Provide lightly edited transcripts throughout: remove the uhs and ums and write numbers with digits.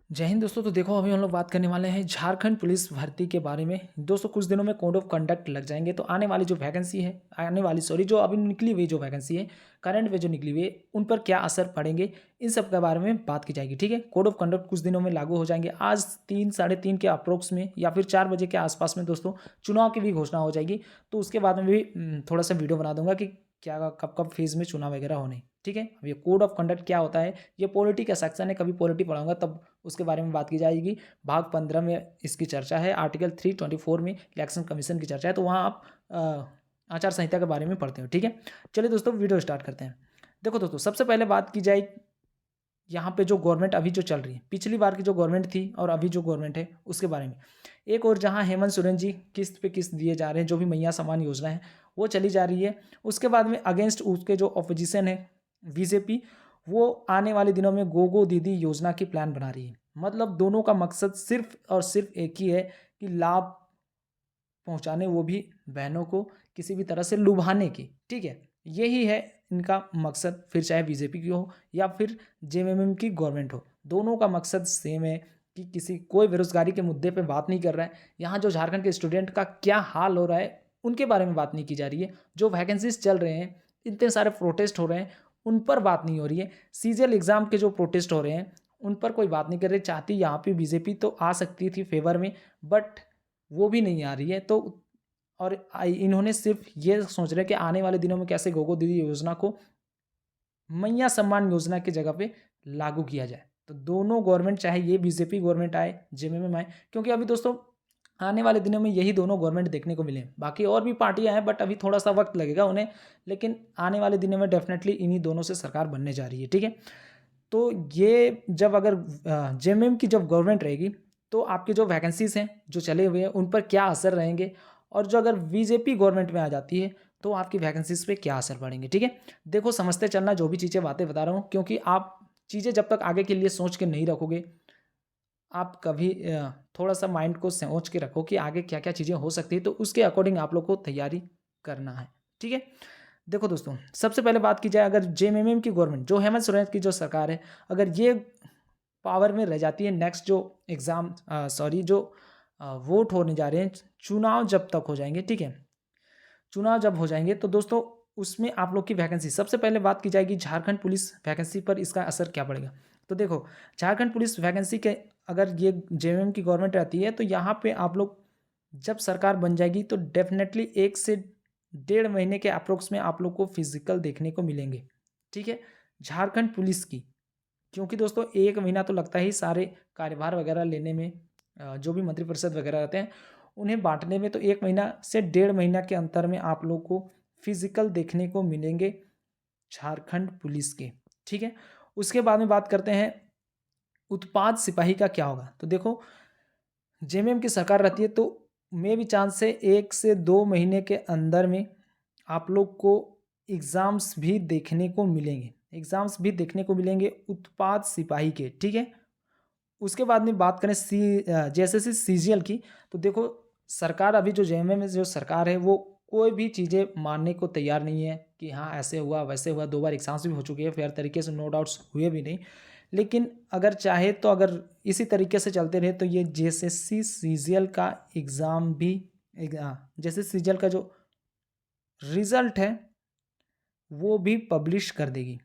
जय हिंद दोस्तों। तो देखो अभी हम लोग बात करने वाले हैं झारखंड पुलिस भर्ती के बारे में। दोस्तों कुछ दिनों में कोड ऑफ कंडक्ट लग जाएंगे, तो आने वाली जो वैकेंसी है, जो अभी निकली हुई जो वैकेंसी है, करंट में जो निकली हुई है, उन पर क्या असर पड़ेंगे, इन सब के बारे में बात की जाएगी। ठीक है, कोड ऑफ कंडक्ट कुछ दिनों में लागू हो जाएंगे। आज 3 साढ़े 3 के अप्रोक्स में या फिर 4 बजे के आसपास में दोस्तों चुनाव की भी घोषणा हो जाएगी। तो उसके बाद में भी थोड़ा सा वीडियो बना दूंगा कि क्या कब कब फेज़ में चुनाव वगैरह होने। ठीक है, अब ये कोड ऑफ कंडक्ट क्या होता है, ये पॉलिटी का सेक्शन है, कभी पॉलिटी पढ़ाऊंगा तब उसके बारे में बात की जाएगी। भाग 15 में इसकी चर्चा है, आर्टिकल 324 में इलेक्शन कमीशन की चर्चा है, तो वहाँ आप आचार संहिता के बारे में पढ़ते हो। ठीक है, चलिए दोस्तों वीडियो स्टार्ट करते हैं। देखो दोस्तों, सबसे पहले बात की जाए यहाँ पे जो गवर्नमेंट अभी जो चल रही है, पिछली बार की जो गवर्नमेंट थी और अभी जो गवर्नमेंट है उसके बारे में। एक और जहाँ हेमंत सोरेन जी किस्त पे किस्त दिए जा रहे हैं, जो भी मैया सम्मान योजना है वो चली जा रही है। उसके बाद में अगेंस्ट उसके जो अपोजिशन है बीजेपी, वो आने वाले दिनों में गो दीदी योजना की प्लान बना रही है। मतलब दोनों का मकसद सिर्फ और सिर्फ एक ही है कि लाभ पहुंचाने, वो भी बहनों को किसी भी तरह से लुभाने की। ठीक है, यही है इनका मकसद, फिर चाहे बीजेपी की हो या फिर जेएमएम की गवर्नमेंट हो, दोनों का मकसद सेम है कि किसी कोई बेरोजगारी के मुद्दे पे बात नहीं कर रहा है। यहाँ जो झारखंड के स्टूडेंट का क्या हाल हो रहा है उनके बारे में बात नहीं की जा रही है। जो वैकेंसीज चल रहे हैं, इतने सारे प्रोटेस्ट हो रहे हैं, उन पर बात नहीं हो रही है। सीजीएल एग्जाम के जो प्रोटेस्ट हो रहे हैं उन पर कोई बात नहीं कर रही। चाहती यहाँ पे बीजेपी तो आ सकती थी फेवर में, बट वो भी नहीं आ रही है। तो और इन्होंने सिर्फ ये सोच रहे हैं कि आने वाले दिनों में कैसे गोगो दीदी योजना को मैया सम्मान योजना की जगह पे लागू किया जाए। तो दोनों गवर्नमेंट, चाहे ये बीजेपी गवर्नमेंट आए, जेएमएम आए, क्योंकि अभी दोस्तों आने वाले दिनों में यही दोनों गवर्नमेंट देखने को मिले। बाकी और भी पार्टियां हैं, बट अभी थोड़ा सा वक्त लगेगा उन्हें, लेकिन आने वाले दिनों में डेफिनेटली इन्हीं दोनों से सरकार बनने जा रही है। ठीक है, तो ये जब अगर जेएमएम की जब गवर्नमेंट रहेगी, तो आपकी जो वैकेंसीज हैं जो चले हुए हैं उन पर क्या असर रहेंगे, और जो अगर बीजेपी गवर्नमेंट में आ जाती है तो आपकी वैकेंसीज पे क्या असर पड़ेंगे। ठीक है, देखो समझते चलना जो भी चीज़ें बातें बता रहा हूँ, क्योंकि आप चीज़ें जब तक आगे के लिए सोच के नहीं रखोगे, आप कभी थोड़ा सा माइंड को सोच के रखो कि आगे क्या क्या चीज़ें हो सकती है, तो उसके अकॉर्डिंग आप लोग को तैयारी करना है। ठीक है, देखो दोस्तों, सबसे पहले बात की जाए, अगर जेएमएम की गवर्नमेंट, जो हेमंत सोरेन की जो सरकार है, अगर ये पावर में रह जाती है, नेक्स्ट जो एग्ज़ाम जो वोट होने जा रहे हैं, चुनाव जब तक हो जाएंगे, ठीक है, चुनाव जब हो जाएंगे तो दोस्तों उसमें आप लोग की वैकेंसी, सबसे पहले बात की जाएगी झारखंड पुलिस वैकेंसी पर, इसका असर क्या पड़ेगा। तो देखो, झारखंड पुलिस वैकेंसी के, अगर ये जेएमएम की गवर्नमेंट रहती है तो यहाँ पे आप लोग जब सरकार बन जाएगी तो डेफिनेटली 1 से 1.5 महीने के अप्रोक्स में आप लोग को फिजिकल देखने को मिलेंगे। ठीक है, झारखंड पुलिस की, क्योंकि दोस्तों 1 महीना तो लगता ही सारे कार्यभार वगैरह लेने में, जो भी मंत्रिपरिषद वगैरह रहते हैं उन्हें बांटने में, तो 1 महीना से 1.5 महीना के अंतर में आप लोग को फिजिकल देखने को मिलेंगे झारखंड पुलिस के। ठीक है, उसके बाद में बात करते हैं उत्पाद सिपाही का क्या होगा। तो देखो, जेएमएम की सरकार रहती है तो मे भी चांस से 1 से 2 महीने के अंदर में आप लोग को एग्ज़ाम्स भी देखने को मिलेंगे, उत्पाद सिपाही के। ठीक है, उसके बाद में बात करें जैसे सीजीएल की, तो देखो सरकार, अभी जो जेएमएम में जो सरकार है वो कोई भी चीज़ें मानने को तैयार नहीं है कि हाँ ऐसे हुआ वैसे हुआ। 2 बार एग्जाम्स भी हो चुके हैं फेयर तरीके से, नो डाउट्स हुए भी नहीं। लेकिन अगर चाहे तो अगर इसी तरीके से चलते रहे तो ये जेएसएससी सीजीएल का एग्ज़ाम भी, जैसे सीजीएल का जो रिज़ल्ट है वो भी पब्लिश कर देगी,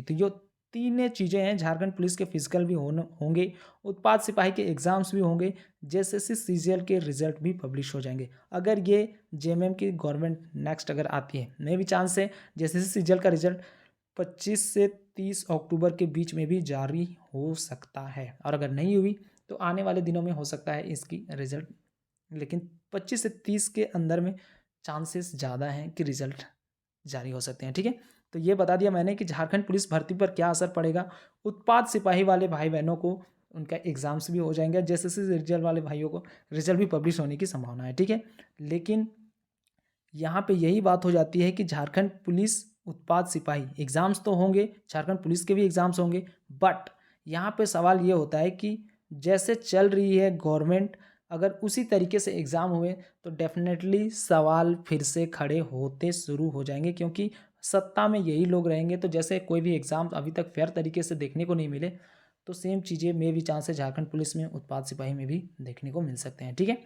तो ये तीन चीज़ें हैं। झारखंड पुलिस के फिजिकल भी होंगे, उत्पाद सिपाही के एग्ज़ाम्स भी होंगे, जेएसएससी सीजीएल के रिजल्ट भी पब्लिश हो जाएंगे। अगर ये जेएमएम की गवर्नमेंट नेक्स्ट अगर आती है, मे भी चांस है जेएसएससी सीजीएल का रिजल्ट 25 से 30 अक्टूबर के बीच में भी जारी हो सकता है, और अगर नहीं हुई तो आने वाले दिनों में हो सकता है इसकी रिजल्ट, लेकिन 25 से 30 के अंदर में चांसेस ज़्यादा हैं कि रिजल्ट जारी हो सकते हैं। ठीक है, तो ये बता दिया मैंने कि झारखंड पुलिस भर्ती पर क्या असर पड़ेगा। उत्पाद सिपाही वाले भाई बहनों को उनका एग्ज़ाम्स भी हो जाएंगे, जैसे रिजल्ट वाले भाइयों को रिजल्ट भी पब्लिश होने की संभावना है। ठीक है, लेकिन यहाँ पे यही बात हो जाती है कि झारखंड पुलिस उत्पाद सिपाही एग्ज़ाम्स तो होंगे, झारखंड पुलिस के भी एग्ज़ाम्स होंगे, बट यहाँ पे सवाल ये होता है कि जैसे चल रही है गवर्नमेंट, अगर उसी तरीके से एग्ज़ाम हुए तो डेफिनेटली सवाल फिर से खड़े होते शुरू हो जाएंगे, क्योंकि सत्ता में यही लोग रहेंगे। तो जैसे कोई भी एग्ज़ाम अभी तक फेयर तरीके से देखने को नहीं मिले, तो सेम चीज़ें में भी चांस है झारखंड पुलिस में, उत्पाद सिपाही में भी देखने को मिल सकते हैं। ठीक है,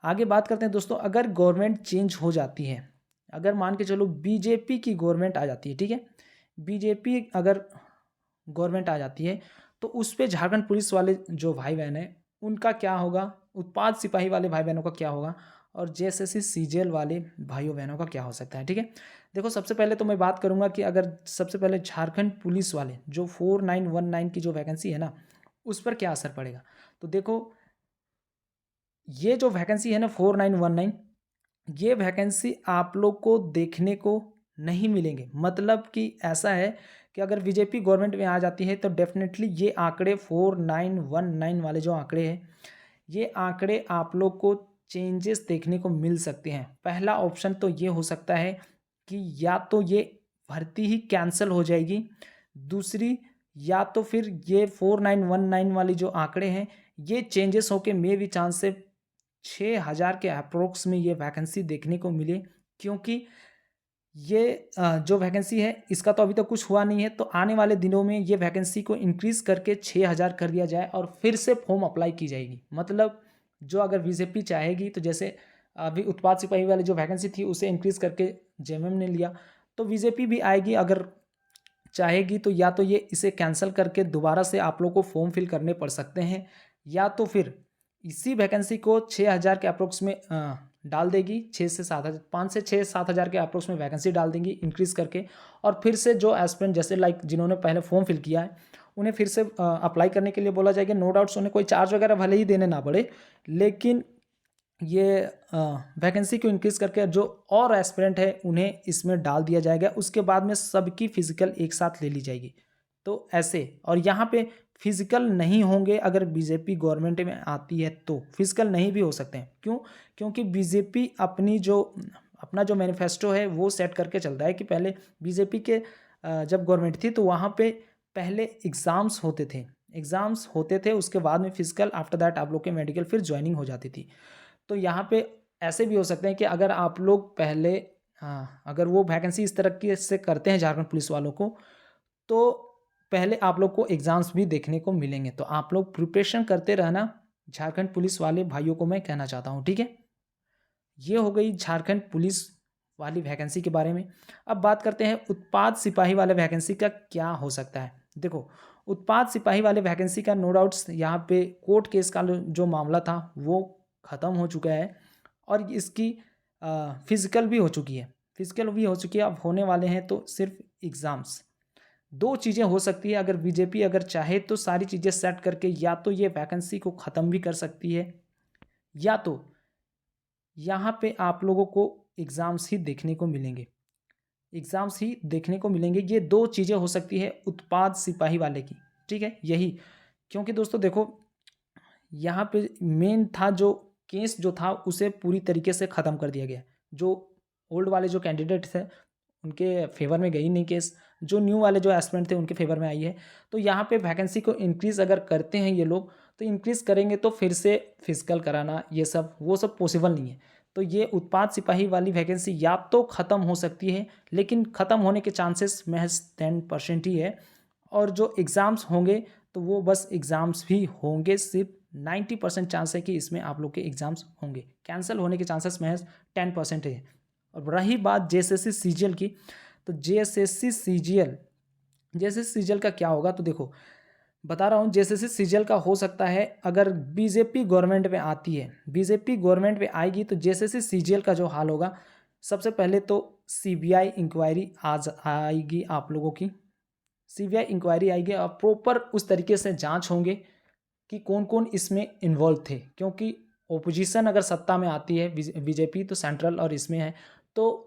आगे बात करते हैं दोस्तों। अगर गवर्नमेंट चेंज हो जाती है, अगर मान के चलो बीजेपी की गवर्नमेंट आ जाती है, ठीक है, बीजेपी अगर गवर्नमेंट आ जाती है तो उस पे झारखंड पुलिस वाले जो भाई बहन हैं उनका क्या होगा, उत्पाद सिपाही वाले भाई बहनों का क्या होगा, और जेएसएससी सीजीएल वाले भाइयों बहनों का क्या हो सकता है। ठीक है, देखो सबसे पहले तो मैं बात करूंगा कि अगर सबसे पहले झारखंड पुलिस वाले जो 4919 की जो वैकेंसी है ना, उस पर क्या असर पड़ेगा। तो देखो ये जो वैकेंसी है ना 4919, ये वैकेंसी आप लोग को देखने को नहीं मिलेंगे। मतलब कि ऐसा है कि अगर बीजेपी गवर्नमेंट में आ जाती है तो डेफिनेटली ये आंकड़े 4919 वाले जो आंकड़े हैं, ये आंकड़े आप लोग को चेंजेस देखने को मिल सकते हैं। पहला ऑप्शन तो ये हो सकता है कि या तो ये भर्ती ही कैंसिल हो जाएगी, दूसरी या तो फिर ये 4919 वाली जो आंकड़े हैं ये चेंजेस होके मे भी चांस से 6000 के अप्रोक्स में ये वैकेंसी देखने को मिले। क्योंकि ये जो वैकेंसी है इसका तो अभी तक कुछ हुआ नहीं है, तो आने वाले दिनों में ये वैकेंसी को इंक्रीज़ करके 6000 कर दिया जाए और फिर से फॉर्म अप्लाई की जाएगी। मतलब जो अगर बीजेपी चाहेगी तो जैसे अभी उत्पाद सिपाही वाली जो वैकेंसी थी उसे इंक्रीज़ करके जेएमएम ने लिया, तो बीजेपी भी आएगी अगर चाहेगी तो या तो ये इसे कैंसिल करके दोबारा से आप लोग को फॉर्म फिल करने पड़ सकते हैं, या तो फिर इसी वैकेंसी को 6000 के अप्रोक्स में डाल देगी, 6 से 7,000, 5 से 6-7 हज़ार के अप्रोक्स में वैकेंसी डाल देंगी इंक्रीज़ करके, और फिर से जो एस्पिरेंट जैसे लाइक जिन्होंने पहले फॉर्म फिल किया है उन्हें फिर से अप्लाई करने के लिए बोला जाएगा। नो डाउट्स उन्हें कोई चार्ज वगैरह भले ही देने ना पड़े, लेकिन ये वैकेंसी को इंक्रीज़ करके जो और एस्पिरेंट है उन्हें इसमें डाल दिया जाएगा। उसके बाद में सबकी फ़िज़िकल एक साथ ले ली जाएगी। तो ऐसे, और यहाँ पे फिज़िकल नहीं होंगे अगर बीजेपी गवर्नमेंट में आती है तो फिज़िकल नहीं भी हो सकते हैं। क्यों? क्योंकि बीजेपी अपना जो मैनिफेस्टो है वो सेट करके चलता है कि पहले बीजेपी के जब गवर्नमेंट थी तो वहाँ पे पहले एग्ज़ाम्स होते थे, उसके बाद में फिज़िकल, आफ्टर दैट आप लोग के मेडिकल फिर ज्वाइनिंग हो जाती थी। तो यहाँ पे ऐसे भी हो सकते हैं कि अगर आप लोग पहले अगर वो वैकेंसी इस तरीके से करते हैं झारखंड पुलिस वालों को, तो पहले आप लोग को एग्ज़ाम्स भी देखने को मिलेंगे। तो आप लोग प्रिपरेशन करते रहना, झारखंड पुलिस वाले भाइयों को मैं कहना चाहता हूँ। ठीक है, ये हो गई झारखंड पुलिस वाली वैकेंसी के बारे में। अब बात करते हैं उत्पाद सिपाही वाले वैकेंसी का क्या हो सकता है। देखो उत्पाद सिपाही वाले वैकेंसी का नो डाउट्स यहाँ पे कोर्ट केस का जो मामला था वो ख़त्म हो चुका है, और इसकी फिज़िकल भी हो चुकी है, अब होने वाले हैं तो सिर्फ एग्ज़ाम्स। दो चीज़ें हो सकती है, अगर बीजेपी अगर चाहे तो सारी चीज़ें सेट करके या तो ये वैकेंसी को ख़त्म भी कर सकती है, या तो यहाँ पे आप लोगों को एग्ज़ाम्स ही देखने को मिलेंगे। ये दो चीज़ें हो सकती है उत्पाद सिपाही वाले की। ठीक है, यही, क्योंकि दोस्तों देखो यहाँ पे मेन था जो केस जो था उसे पूरी तरीके से ख़त्म कर दिया गया। जो ओल्ड वाले जो कैंडिडेट थे उनके फेवर में गई नहीं केस, जो न्यू वाले जो एस्पिरेंट थे उनके फेवर में आई है। तो यहाँ पे वैकेंसी को इंक्रीज़ अगर करते हैं ये लोग, तो इंक्रीज़ करेंगे तो फिर से फिजिकल कराना ये सब वो सब पॉसिबल नहीं है। तो ये उत्पाद सिपाही वाली वैकेंसी या तो ख़त्म हो सकती है, लेकिन ख़त्म होने के चांसेस महज 10% ही है, और जो एग्ज़ाम्स होंगे तो वो बस एग्ज़ाम्स भी होंगे, सिर्फ 90% चांस है कि इसमें आप लोग के एग्ज़ाम्स होंगे। कैंसिल होने के चांसेस महज 10% है। और रही बात जेएसएससी सीजीएल की, तो जेएसएससी सीजीएल का क्या होगा, तो देखो बता रहा हूँ जेएसएससी सीजीएल का हो सकता है अगर बीजेपी गवर्नमेंट में आती है, बीजेपी गवर्नमेंट में आएगी तो जेएसएससी सीजीएल का जो हाल होगा, सबसे पहले तो सीबीआई इंक्वायरी आज आएगी आप लोगों की, सीबीआई इंक्वायरी आएगी और प्रॉपर उस तरीके से जांच होंगे कि कौन कौन इसमें इन्वॉल्व थे। क्योंकि ओपोजिशन अगर सत्ता में आती है, बीजेपी तो सेंट्रल और इसमें है, तो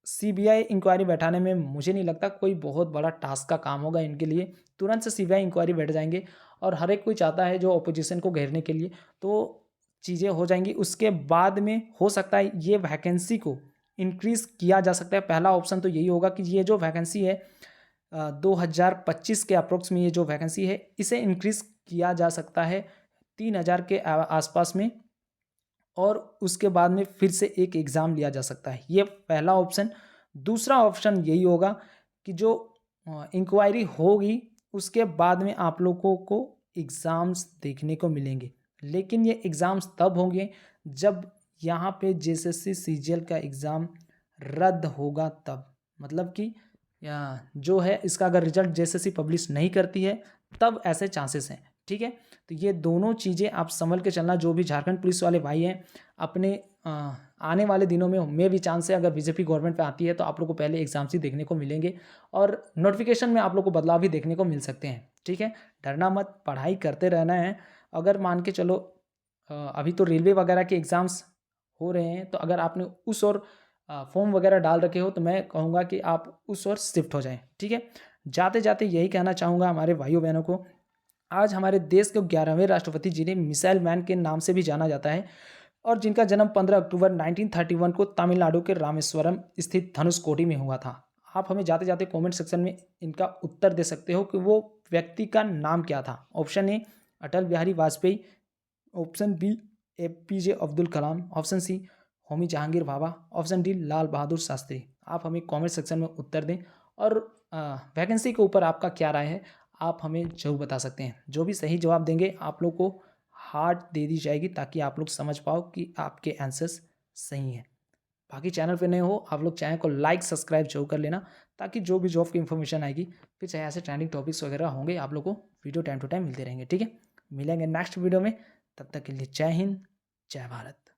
सीबीआई इंक्वायरी बैठाने में मुझे नहीं लगता कोई बहुत बड़ा टास्क का काम होगा इनके लिए। तुरंत से सीबीआई इंक्वायरी बैठ जाएंगे, और हर एक कोई चाहता है जो ओपोजिशन को घेरने के लिए, तो चीज़ें हो जाएंगी। उसके बाद में हो सकता है ये वैकेंसी को इंक्रीज़ किया जा सकता है। पहला ऑप्शन तो यही होगा कि ये जो वैकेंसी है 2025 के अप्रोक्स में ये जो वैकेंसी है इसे इंक्रीज़ किया जा सकता है 3000 के आसपास में, और उसके बाद में फिर से एक एग्ज़ाम लिया जा सकता है। ये पहला ऑप्शन। दूसरा ऑप्शन यही होगा कि जो इंक्वायरी होगी उसके बाद में आप लोगों को एग्ज़ाम्स देखने को मिलेंगे, लेकिन ये एग्ज़ाम्स तब होंगे जब यहाँ पे जेएसएससी सीजीएल का एग्ज़ाम रद्द होगा तब। मतलब कि जो है इसका अगर रिजल्ट जेएसएससी पब्लिश नहीं करती है तब ऐसे चांसेस हैं, ठीक है। तो ये दोनों चीज़ें आप संभल के चलना। जो भी झारखंड पुलिस वाले भाई हैं, अपने आने वाले दिनों में भी चांस है, अगर बीजेपी गवर्नमेंट पे आती है तो आप लोग को पहले एग्जाम्स ही देखने को मिलेंगे और नोटिफिकेशन में आप लोग को बदलाव भी देखने को मिल सकते हैं, ठीक है। डरना मत, पढ़ाई करते रहना है। अगर मान के चलो अभी तो रेलवे वगैरह के एग्ज़ाम्स हो रहे हैं, तो अगर आपने उस ओर फॉर्म वगैरह डाल रखे हो तो मैं कहूँगा कि आप उस ओर शिफ्ट हो जाएं, ठीक है। जाते जाते यही कहना चाहूँगा हमारे भाइयों बहनों को, आज हमारे देश के 11वें राष्ट्रपति जिन्हें मिसाइल मैन के नाम से भी जाना जाता है और जिनका जन्म 15 अक्टूबर 1931 को तमिलनाडु के रामेश्वरम स्थित धनुषकोडी में हुआ था। आप हमें जाते जाते कमेंट सेक्शन में इनका उत्तर दे सकते हो कि वो व्यक्ति का नाम क्या था। Option A Atal Bihari Vajpayee, option B APJ Abdul Kalam, option C Homi Jahangir Bhabha, option D Lal Bahadur Shastri. आप हमें कमेंट सेक्शन में उत्तर दें और वैकेंसी के ऊपर आपका क्या राय है आप हमें ज़रूर बता सकते हैं। जो भी सही जवाब देंगे आप लोग को हार्ट दे दी जाएगी ताकि आप लोग समझ पाओ कि आपके आंसर्स सही हैं। बाकी चैनल पे नए हो आप लोग चैनल को लाइक सब्सक्राइब जरूर कर लेना ताकि जो भी जॉब की इन्फॉर्मेशन आएगी फिर चाहे ऐसे ट्रेंडिंग टॉपिक्स वगैरह होंगे आप लोग को वीडियो टाइम टू टाइम मिलते रहेंगे, ठीक है। मिलेंगे नेक्स्ट वीडियो में, तब तक के लिए जय हिंद, जय भारत।